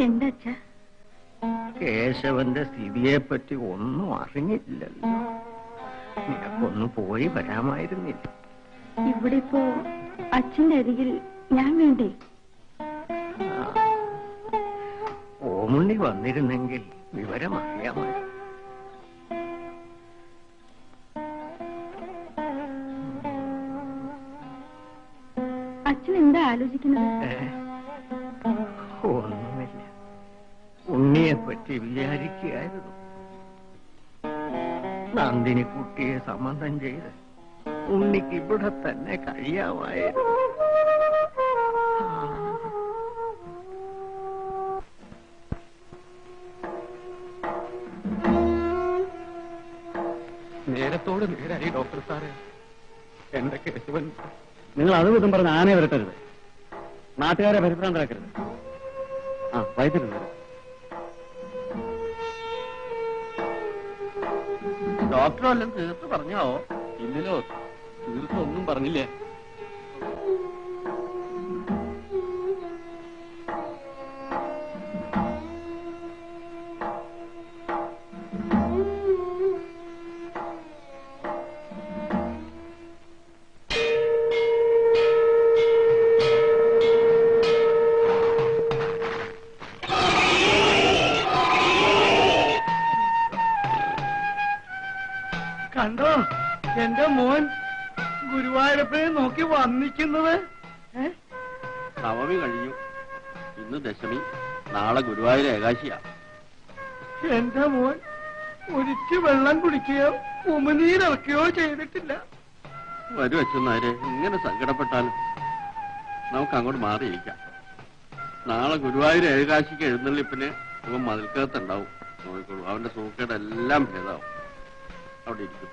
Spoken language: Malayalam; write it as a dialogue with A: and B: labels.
A: എന്താ
B: കേശവന്റെ സ്ഥിതിയെ പറ്റി ഒന്നും അറിഞ്ഞില്ലല്ലോ. നിനക്കൊന്ന് പോയി വരാമായിരുന്നില്ല.
A: ഇവിടെ ഇപ്പോ അച്ഛന്റെ അരികിൽ ഞാൻ വേണ്ടേ?
B: ഓമുണ്ണി വന്നിരുന്നെങ്കിൽ വിവരം അറിയാമായിരുന്നു.
A: അച്ഛൻ എന്താ ആലോചിക്കുന്നത്?
B: ഒന്നുമില്ല, ഉണ്ണിയെ പറ്റി വിചാരിക്കുകയായിരുന്നു. നന്ദിനി കുട്ടിയെ സംബന്ധം ചെയ്ത് ഉണ്ണിക്ക് ഇവിടെ തന്നെ കഴിയാമായിരുന്നു.
C: നേരത്തോട് നേരായി ഡോക്ടർ സാറേ. എന്റെ കേശവൻ.
D: നിങ്ങൾ അത് വിധം പറഞ്ഞ് ആനയെ വരട്ടരുത്, നാട്ടുകാരെ പരിഭ്രാന്തരാക്കരുത്. ആ വൈദ്യുതി
C: ഡോക്ടർ വല്ലതും തീർത്ത് പറഞ്ഞാവോ? ഇല്ലല്ലോ, തീർത്തൊന്നും പറഞ്ഞില്ലേ.
B: കണ്ടോ എന്റെ മോൻ ഗുരുവായൂരപ്പനെ നോക്കി വന്നിക്കുന്നത്?
C: നവമി കഴിഞ്ഞു, ഇന്ന് ദശമി, നാളെ ഗുരുവായൂർ ഏകാശിയാ.
B: എന്റെ മോൻ ഒരിച്ച് വെള്ളം കുടിക്കുകയോ ഉമിനീരിറക്കുകയോ ചെയ്തിട്ടില്ല.
C: വരും അച്ഛനാരെ, ഇങ്ങനെ സങ്കടപ്പെട്ടാലും നമുക്ക് അങ്ങോട്ട് മാറിയിരിക്കാം. നാളെ ഗുരുവായൂർ ഏകാശിക്ക് എഴുന്നള്ളിപ്പിന് ഇവൻ മതിൽക്കകത്തുണ്ടാവും. നോക്കിക്കോളൂ, അവന്റെ സൂക്കേടെല്ലാം ഭേദമാവും. അവിടെ ഇരിക്കും.